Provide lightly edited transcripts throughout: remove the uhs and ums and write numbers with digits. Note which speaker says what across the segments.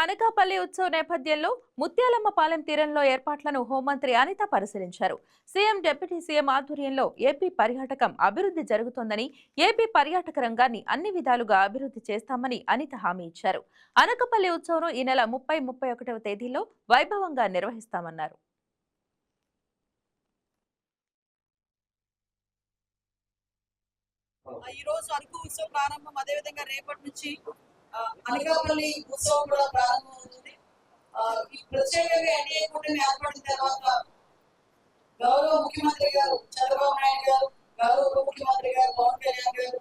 Speaker 1: అనకాపల్లి ఉత్సవ నేపథ్యంలో ముత్యాలమ్మపాలెం తీరంలో ఏర్పాట్లను హోంమంత్రి అనిత పరిశీలించారు. సీఎం డిప్యూటీ సీఎం ఆధ్వర్యంలో ఏపీ పర్యాటకం అభివృద్ధి జరుగుతోందని, ఏపీ పర్యాటక రంగాన్ని అన్ని విధాలుగా అభివృద్ధి చేస్తామని అనిత హామీ ఇచ్చారు. అనకాపల్లి ఉత్సవం ఈ నెల 30, 31వ తేదీల్లో వైభవంగా నిర్వహిస్తామన్నారు.
Speaker 2: ఈ రోజు అరకు ఉత్సవం ప్రారంభం, అదేవిధంగా రేపటి నుంచి అనకాపల్లి ఉత్సవం కూడా ప్రారంభమవుతుంది. ఈ ప్రత్యేకంగా ఎన్డీఏ కూటమి ఏర్పడిన తర్వాత గౌరవ ముఖ్యమంత్రి గారు చంద్రబాబు నాయుడు గారు, గౌరవ ఉప ముఖ్యమంత్రి గారు పవన్ కళ్యాణ్ గారు,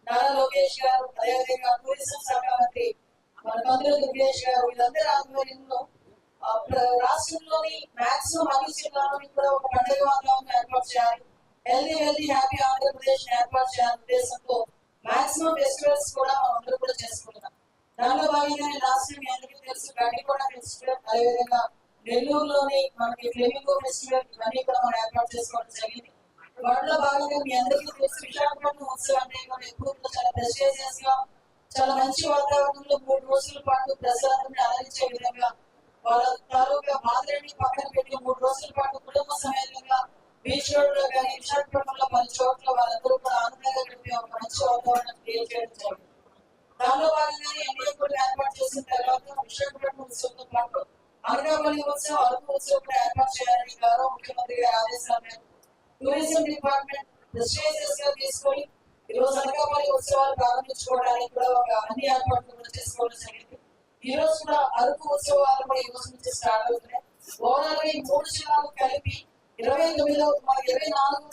Speaker 2: నారా లోకేష్ గారు, అదేవిధంగా టూరిజం శాఖ మంత్రి మన మంత్రి దుర్గేష్ గారు, వీళ్ళందరి ఆధ్వర్యంలో రాష్ట్రంలోని మాక్సిమం అన్ని జిల్లాలోని కూడా ఒక పండుగ వాతావరణం ఏర్పాటు చేయాలి. హెల్దీ హ్యాపీ ఆంధ్రప్రదేశ్ ఏర్పాటు చేయాలనే ఉద్దేశంతో మాక్సిమం ఫెస్టివల్స్ కూడా మనం అందరూ కూడా చేసుకుంటున్నాం. దానిలో భాగంగానే లాస్ట్ టైం అందరికీ తెలుసు గడ్డికోట ఫెస్టివల్, అదేవిధంగా నెల్లూరులోని మనకి ఫ్లెమింగో ఫెస్టివల్, ఇవన్నీ కూడా మనం ఏర్పాటు చేసుకోవడం జరిగింది. వాటిలో భాగంగా మీ అందరికీ తెలుసు విశాఖపట్నం ఉత్సవాన్ని మనం ఎక్కువ చాలా ప్రెస్టీజియస్ గా చాలా మంచి వాతావరణంలో 3 రోజుల పాటు ప్రజలందరినీ అలరించే విధంగా వాళ్ళ తాలూకా బాధలని పక్కన పెట్టి 3 రోజుల పాటు కుటుంబ సమేతంగా బీచ్ రోడ్ లో కానీ విశాఖపట్నంలో పలు చోట్ల వాళ్ళందరూ కూడా ఆనందంగా గడిపే ఒక మంచి వాతావరణం క్రియేట్ చేయడం జరిగింది. దానిలో భాగంగానే ఎన్డీఏ కూడా ఏర్పాటు చేసిన తర్వాత విశాఖపట్నం ఉత్సవంతో పాటు అనకాపల్లి ఉత్సవం, అరకు ఉత్సవం కూడా ఏర్పాటు చేయాలని గౌరవ ముఖ్యమంత్రి గారి ఆదేశాల మేరకు టూరిజం డిపార్ట్మెంట్ ప్రెస్టీజియస్ గా తీసుకొని ఈ రోజు అనకాపల్లి ఉత్సవాలు ప్రారంభించుకోవడానికి కూడా ఒక అన్ని ఏర్పాట్లు కూడా చేసుకోవడం జరిగింది. ఈ రోజు కూడా అరకు ఉత్సవాలు కూడా ఈ రోజు నుంచి స్టార్ట్ అవుతున్నాయి. ఓవరాల్ గా ఈ 3 జిల్లాలు కలిపి 24వ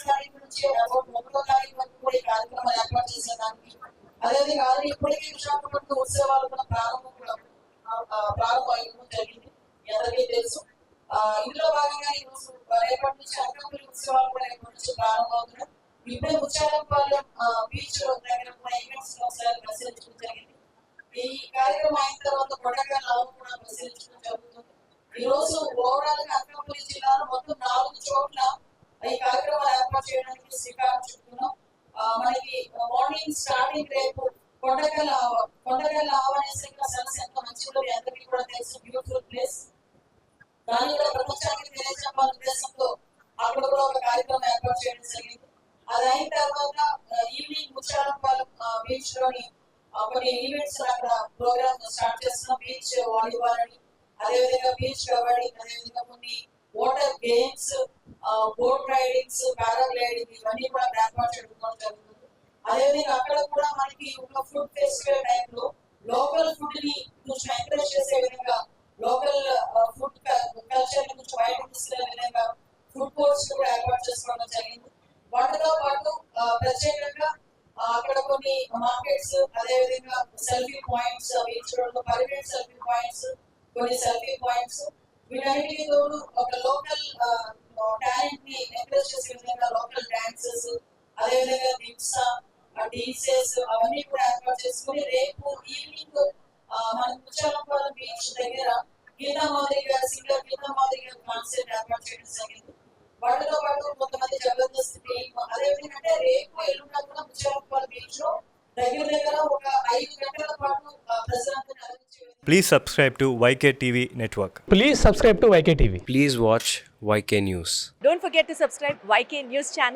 Speaker 2: తారీఖు నుంచి 30వ తారీఖు వరకు కూడా ఈ కార్యక్రమం ఏర్పాటు చేసేదానికి, అదేవిధంగా ఇప్పటికీ విశాఖపట్నం ఉత్సవాలు కూడా ప్రారంభం జరిగింది. మీ అందరికీ తెలుసు. ఇందులో భాగంగా ఈ రోజు రేపటి నుంచి అనకాపల్లి ఉత్సవాలు కూడా రేపటి నుంచి ప్రారంభమవుతున్నాయి. ఇప్పుడే ముత్యాలమ్మపాలెం బీచ్ దగ్గర కూడా ఈవెంట్స్ ఒకసారి పరిశీలించడం జరిగింది. ఈ కార్యక్రమం అయిన తర్వాత కొడైకెనాల్ కూడా పరిశీలించడం జరుగుతుంది. ఈ రోజు ఓవరాల్ గా అనకాపల్లి జిల్లాలో మొత్తం 4 చోట్ల ఈ కార్యక్రమాలు ఏర్పాటు చేయడానికి శ్రీకారం చుట్టుకున్నాం. మనకి మార్నింగ్ స్టార్టింగ్ రేపు కొండకెళ్ళ అనేసి సరస్సు ఎంత మంచిదో అందరికీ కూడా తెలుసు, బ్యూటిఫుల్ ప్లేస్. దాన్ని కూడా ప్రపంచానికి తెలియజెప్పాలనే ఉద్దేశంతో అక్కడ కూడా ఒక కార్యక్రమం ఏర్పాటు చేయడం జరిగింది. అది అయిన తర్వాత ఈవినింగ్ ముత్యాలమ్మపాలెం బీచ్ లోని కొన్ని ఈవెంట్స్ అక్కడ ప్రోగ్రామ్ స్టార్ట్ చేస్తున్నాం. బీచ్ వాలీబాల్ అని, అదేవిధంగా బీచ్ కబడ్డీ, అదేవిధంగా కొన్ని water games, boat raidings, paragliding, ఇవన్నీ కూడా ఏర్పాటు చేసుకోవడం జరుగుతుంది. అదేవిధంగా అక్కడ కూడా మనకి ఒక ఫుడ్ ఫెస్టివల్ టైప్ లో లోకల్ ఫుడ్ ని కొంచెం ఎంకరేజ్ చేసే విధంగా, లోకల్ ఫుడ్ కల్చర్ ని కొంచెం బయటకు తీసుకునే విధంగా ఫుడ్ కోర్ట్స్ కూడా ఏర్పాటు చేసుకోవడం జరిగింది. వాటితో పాటు ప్రత్యేకంగా అక్కడ కొన్ని మార్కెట్స్, అదేవిధంగా సెల్ఫీ పాయింట్స్, బీచ్ రోడ్ లో పర్మనెంట్ సెల్ఫీ పాయింట్స్, కొన్ని సెల్ఫీ పాయింట్స్, వీటన్నిటికీ తోడు ఒక లోకల్ టాలెంట్ ని ఎంకరేజ్ చేసే విధంగా లోకల్ డాన్సెస్, అదేవిధంగా దిప్సా, డీజేస్, అవన్నీ కూడా ఏర్పాటు చేసుకుని రేపు ఈవినింగ్ మన ముత్యాలమ్మపాలెం బీచ్ దగ్గర గీతామాధురి గారి సింగర్ గీతామాధురి గారి కాన్సర్ట్ ఏర్పాటు చేయడం జరిగింది. వాటితో పాటు కొంతమంది జబర్దస్త్ టీమ్, అదేవిధంగా అంటే రేపు ఎల్లుండా కూడా ముత్యాలమ్మపాలెం బీచ్ లో దగ్గర ఒక 5 గంటల పాటు ప్రజలందరినీ అలరించే.
Speaker 3: Please subscribe to YK TV Network.
Speaker 4: Please subscribe to YK TV.
Speaker 5: Please watch YK News.
Speaker 6: Don't forget to subscribe YK News channel